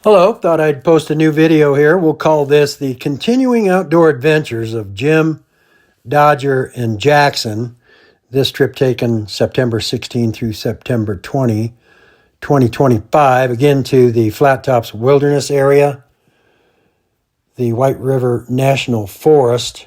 Hello, thought I'd post a new video here. We'll call this the Continuing Outdoor Adventures of Jim, Dodger, and Jackson. This trip taken September 16 through September 20, 2025, again to the Flat Tops Wilderness area, the White River National Forest.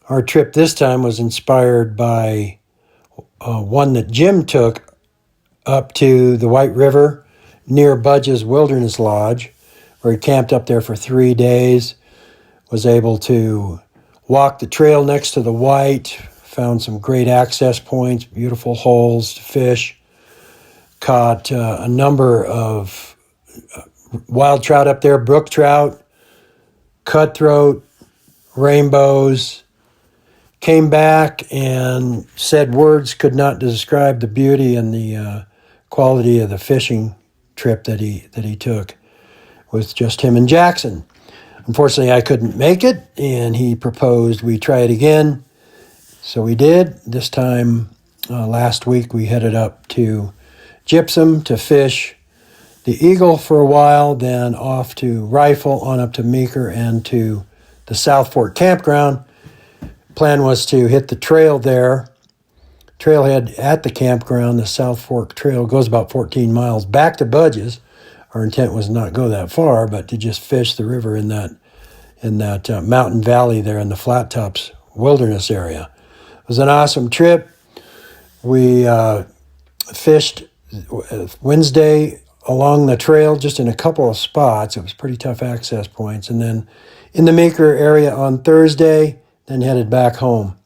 Our trip this time was inspired by one that Jim took up to the White River near Budge's Wilderness Lodge, where he camped up there for 3 days, was able to walk the trail next to the White, found some great access points, beautiful holes to fish, caught a number of wild trout up there, brook trout, cutthroat, rainbows, came back and said words could not describe the beauty and the quality of the fishing trip that he took with just him and Jackson. Unfortunately, I couldn't make it, and he proposed we try it again. So we did. This time, last week, we headed up to Gypsum to fish the Eagle for a while, then off to Rifle, on up to Meeker, and to the South Fork Campground. Plan was to hit the trail there. Trailhead at the campground, the South Fork Trail, goes about 14 miles back to Budge's. Our intent was not go that far, but to just fish the river in that mountain valley there in the Flat Tops Wilderness area. It was an awesome trip. We fished Wednesday along the trail, just in a couple of spots. It was pretty tough access points. And then in the Meeker area on Thursday, then headed back home.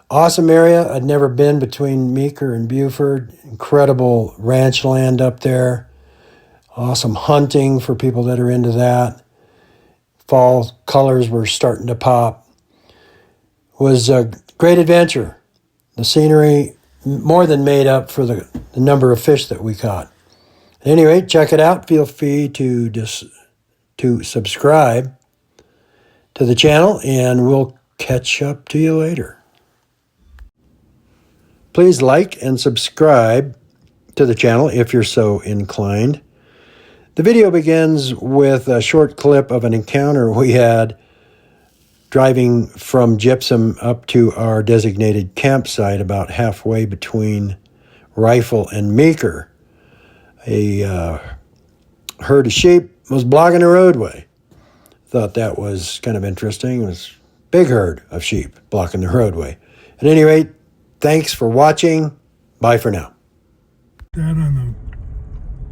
Awesome area. I'd never been between Meeker and Buford. Incredible ranch land up there. Awesome hunting for people that are into that. Fall colors were starting to pop. It was a great adventure. The scenery more than made up for the number of fish that we caught. At any rate, check it out. Feel free to subscribe to the channel, and we'll catch up to you later. Please like and subscribe to the channel if you're so inclined. The video begins with a short clip of an encounter we had driving from Gypsum up to our designated campsite about halfway between Rifle and Meeker. A herd of sheep was blocking the roadway. Thought that was kind of interesting. It was a big herd of sheep blocking the roadway. At any rate, thanks for watching. Bye for now. That on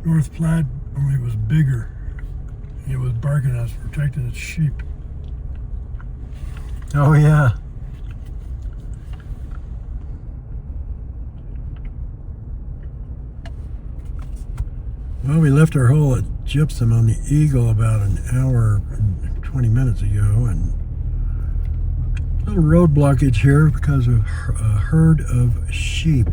the North Platte, only it was bigger. It was barking at us, protecting its sheep. Oh, yeah. Well, we left our hole at Gypsum on the Eagle about an hour and 20 minutes ago, and a little road blockage here because of a herd of sheep.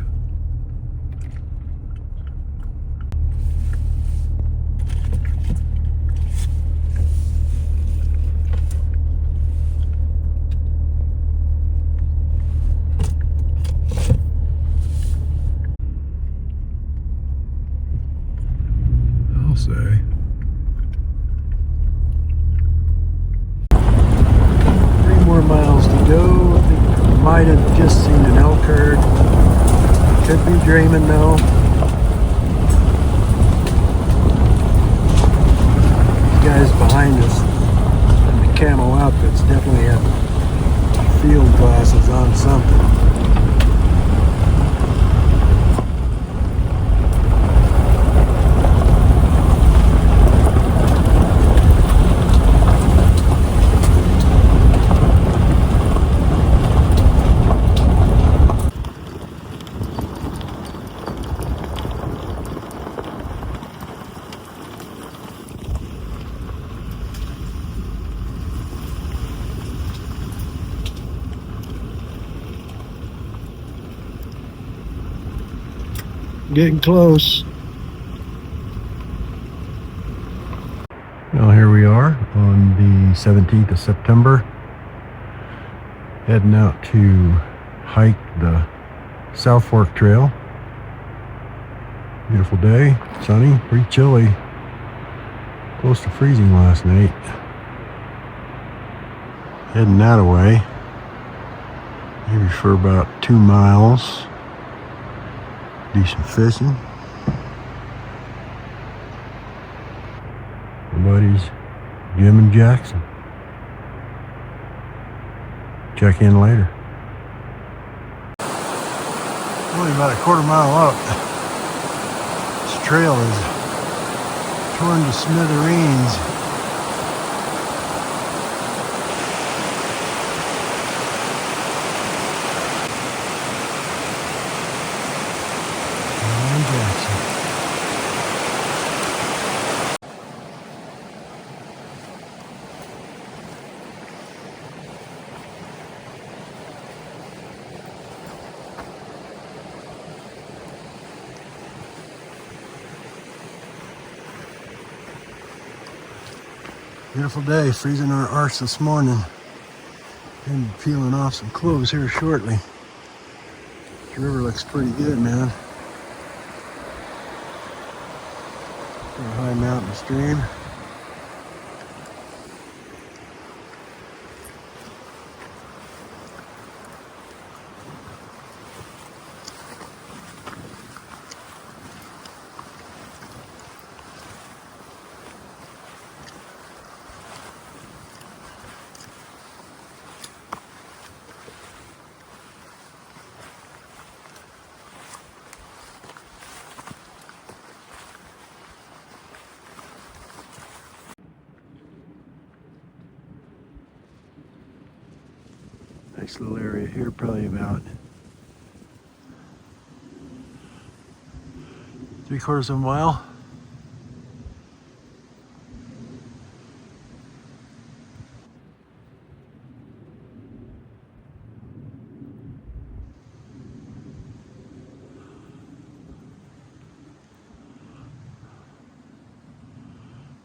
I'll say. 3 more miles to go. I think I might have just seen an elk herd. Could be dreaming though. These guys behind us in the camo outfits definitely have field glasses on something. Getting close. Well, here we are on the 17th of September, heading out to hike the South Fork Trail. Beautiful day, sunny, pretty chilly. Close to freezing last night. Heading that away. Maybe for about 2 miles. Decent fishing. My buddies Jim and Jackson. Check in later. Only about a quarter mile up. This trail is torn to smithereens. And Jackson. Beautiful day, freezing our arse this morning. Gonna be peeling off some clothes here shortly. The river looks pretty good, man. Got a high mountain stream. Nice little area here, probably about 3/4 of a mile.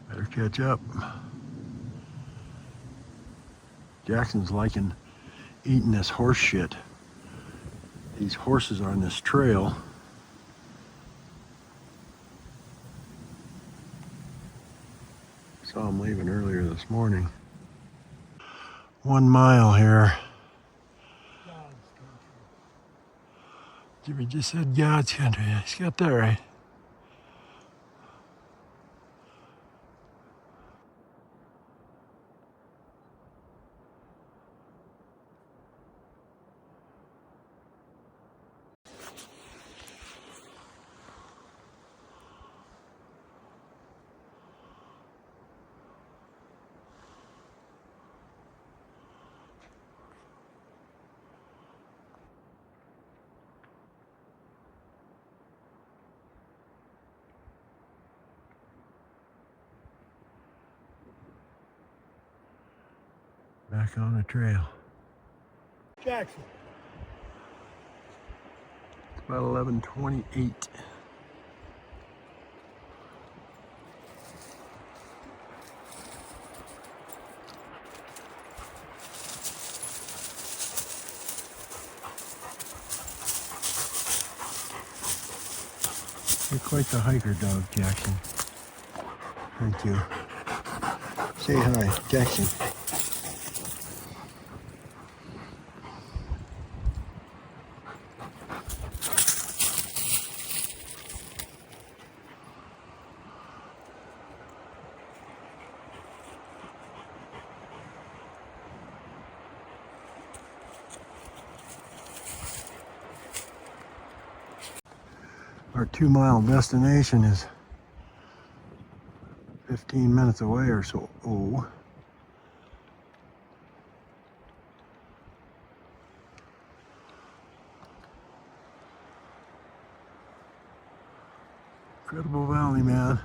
Better catch up. Jackson's liking eating this horse shit. These horses are on this trail. Saw them leaving earlier this morning. 1 mile here. Jimmy just said God's country. He's got that right. Back on the trail. Jackson. It's about 11:28. You're quite the hiker, dog, Jackson. Thank you. Say hi, Jackson. Our 2 mile destination is 15 minutes away or so. Oh. Incredible valley, man.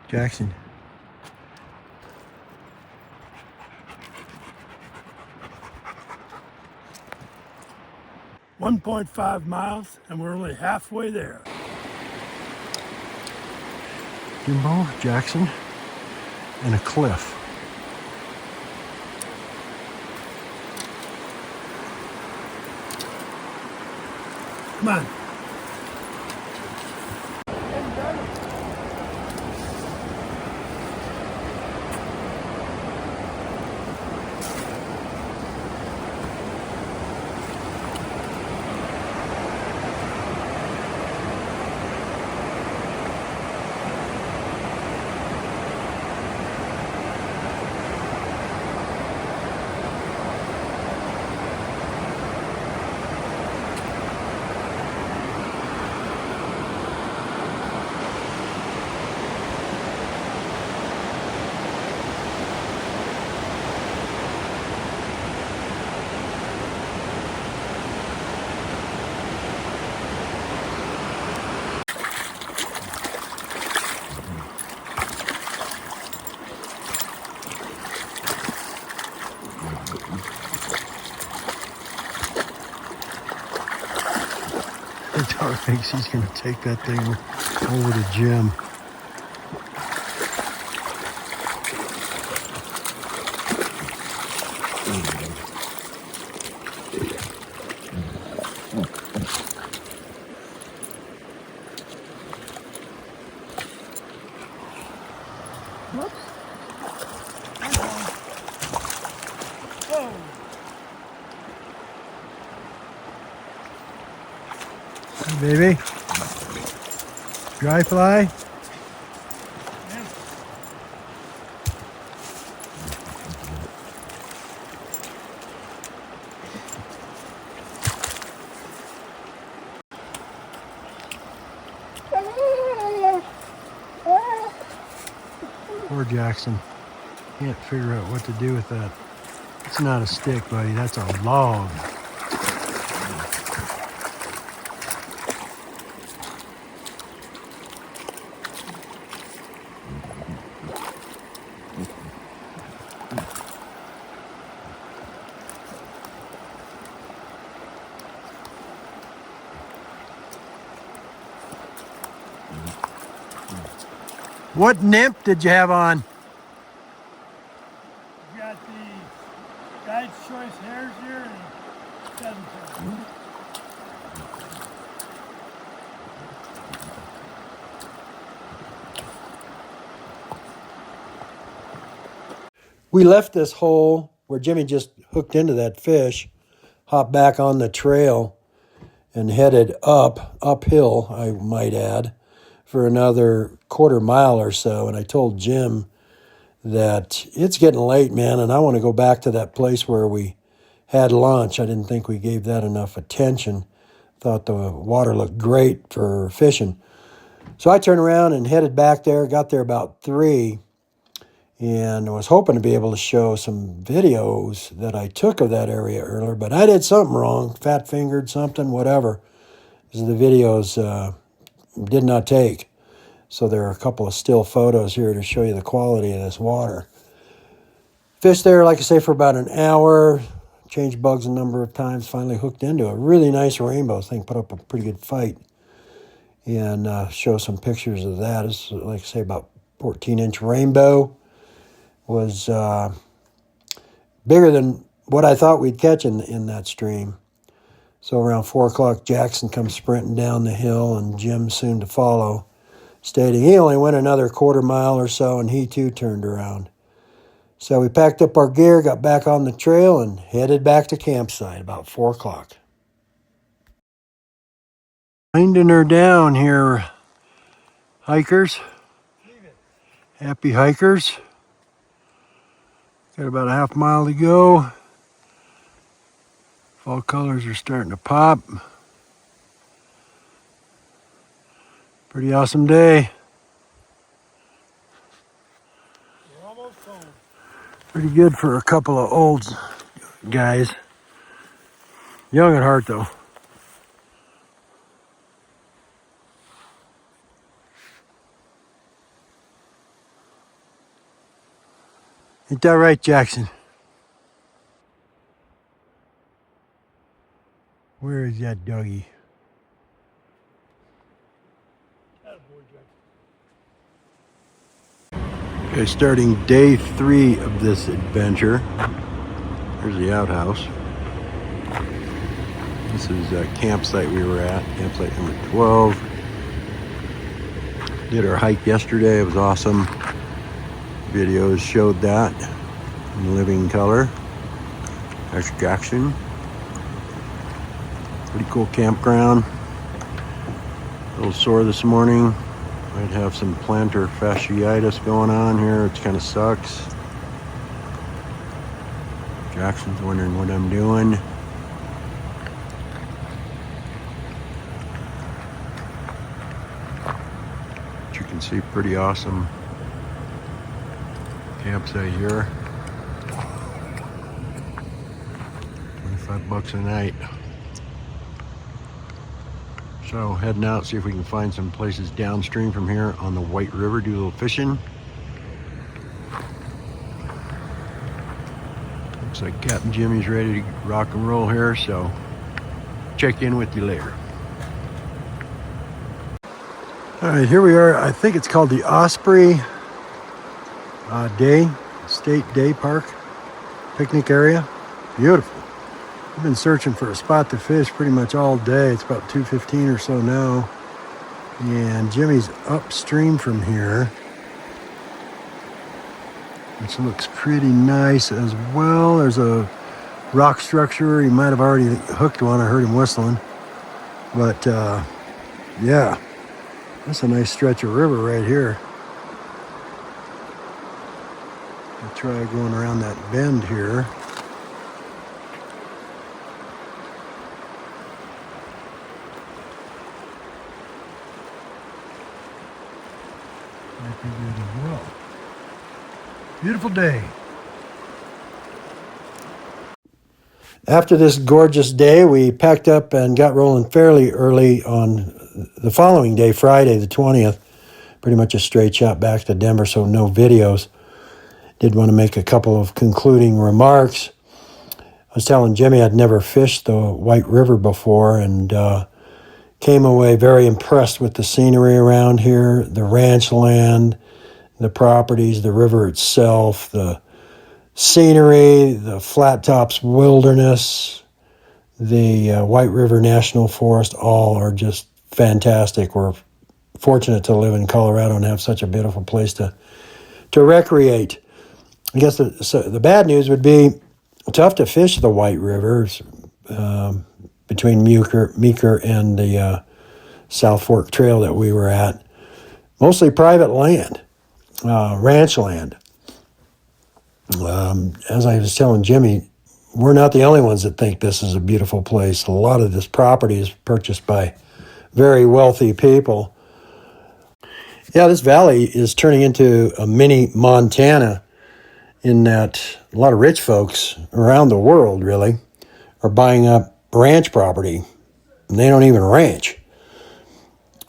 Jackson. 1.5 miles, and we're only halfway there. Jimbo, Jackson, and a cliff. Come on. Dog thinks he's going to take that thing over to Jim. Hey, baby. Dry fly? Poor Jackson. Can't figure out what to do with that. It's not a stick, buddy. That's a log. What nymph did you have on? We got the Guide's Choice hares here and 7 We left this hole where Jimmy just hooked into that fish, hopped back on the trail, and headed uphill, I might add, for another quarter mile or so. And I told Jim that it's getting late, man, and I want to go back to that place where we had lunch. I didn't think we gave that enough attention. Thought the water looked great for fishing. So I turned around and headed back there, got there about 3, and was hoping to be able to show some videos that I took of that area earlier, but I did something wrong, fat-fingered something, whatever. The videos did not take. So there are a couple of still photos here to show you the quality of this water. Fished there, like I say, for about an hour, changed bugs a number of times, finally hooked into a really nice rainbow. This thing put up a pretty good fight. And show some pictures of that. It's, like I say, about 14-inch rainbow. Was bigger than what I thought we'd catch in that stream. So around 4 o'clock, Jackson comes sprinting down the hill, and Jim soon to follow, stating he only went another quarter mile or so, and he too turned around. So we packed up our gear, got back on the trail, and headed back to campsite about 4 o'clock. Winding her down here, hikers. Happy hikers. Got about a half mile to go. Fall colors are starting to pop. Pretty awesome day. We're almost home. Pretty good for a couple of old guys. Young at heart, though. Ain't that right, Jackson? Where is that doggy? Attaboy, Jack. Okay, starting day 3 of this adventure. Here's the outhouse. This is a campsite we were at, campsite number 12. Did our hike yesterday, it was awesome. Videos showed that in living color. There's Jackson. Pretty cool campground. A little sore this morning. Might have some plantar fasciitis going on here, which kind of sucks. Jackson's wondering what I'm doing. But you can see pretty awesome campsite here. $25 a night. So heading out, see if we can find some places downstream from here on the White River, do a little fishing. Looks like Captain Jimmy's ready to rock and roll here, so check in with you later. All right, here we are. I think it's called the Osprey State Day Park picnic area. Beautiful. I've been searching for a spot to fish pretty much all day. It's about 2:15 or so now. And Jimmy's upstream from here, which looks pretty nice as well. There's a rock structure. He might have already hooked one. I heard him whistling. But yeah, that's a nice stretch of river right here. I'll try going around that bend here. Might be good as well. Beautiful day. After this gorgeous day, we packed up and got rolling fairly early on the following day, Friday the 20th. Pretty much a straight shot back to Denver, so no videos. Did want to make a couple of concluding remarks. I was telling Jimmy I'd never fished the White River before, and came away very impressed with the scenery around here, the ranch land, the properties, the river itself, the scenery, the Flat Tops Wilderness, the White River National Forest, all are just fantastic. We're fortunate to live in Colorado and have such a beautiful place to recreate. I guess the bad news would be tough to fish the White River between Meeker and the South Fork Trail that we were at. Mostly private land, ranch land. As I was telling Jimmy, we're not the only ones that think this is a beautiful place. A lot of this property is purchased by very wealthy people. Yeah, this valley is turning into a mini Montana in that a lot of rich folks around the world, really, are buying up ranch property, and they don't even ranch.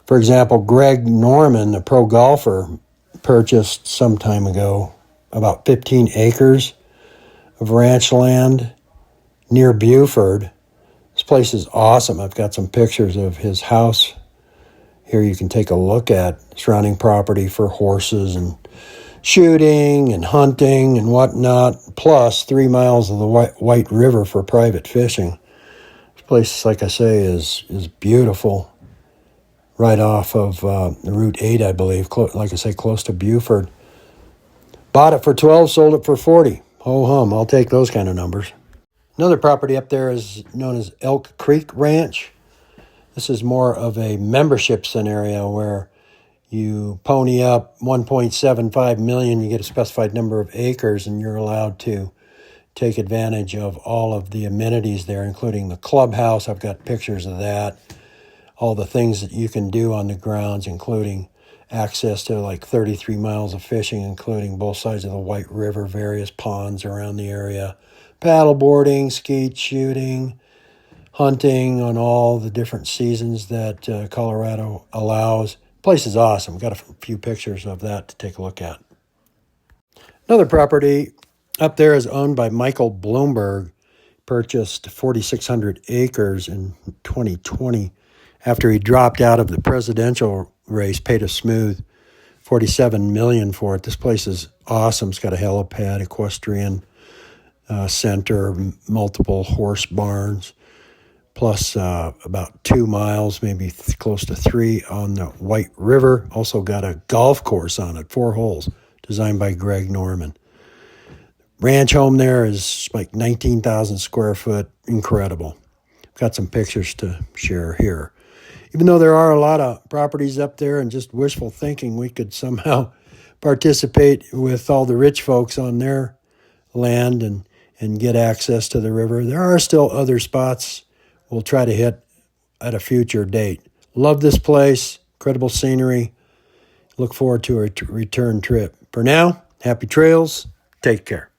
For example, Greg Norman, a pro golfer, purchased some time ago about 15 acres of ranch land near Buford. This place is awesome. I've got some pictures of his house here you can take a look at. Surrounding property for horses and shooting and hunting and whatnot, plus 3 miles of the White River for private fishing. This place, like I say, is beautiful. Right off of Route 8, I believe. Like I say, close to Buford. Bought it for 12, sold it for 40. Ho hum, I'll take those kind of numbers. Another property up there is known as Elk Creek Ranch. This is more of a membership scenario where you pony up $1.75 million, you get a specified number of acres, and you're allowed to take advantage of all of the amenities there, including the clubhouse. I've got pictures of that. All the things that you can do on the grounds, including access to like 33 miles of fishing, including both sides of the White River, various ponds around the area, paddle boarding, skeet shooting, hunting on all the different seasons that Colorado allows. Place is awesome. Got a few pictures of that to take a look at. Another property up there is owned by Michael Bloomberg. purchased 4,600 acres in 2020 after he dropped out of the presidential race, paid a smooth $47 million for it. This place is awesome. It's got a helipad, equestrian center, multiple horse barns, plus about 2 miles, maybe close to 3 on the White River. Also got a golf course on it, 4 holes, designed by Greg Norman. Ranch home there is like 19,000 square foot. Incredible. Got some pictures to share here. Even though there are a lot of properties up there and just wishful thinking, we could somehow participate with all the rich folks on their land and get access to the river. There are still other spots we'll try to hit at a future date. Love this place. Incredible scenery. Look forward to a return trip. For now, happy trails. Take care.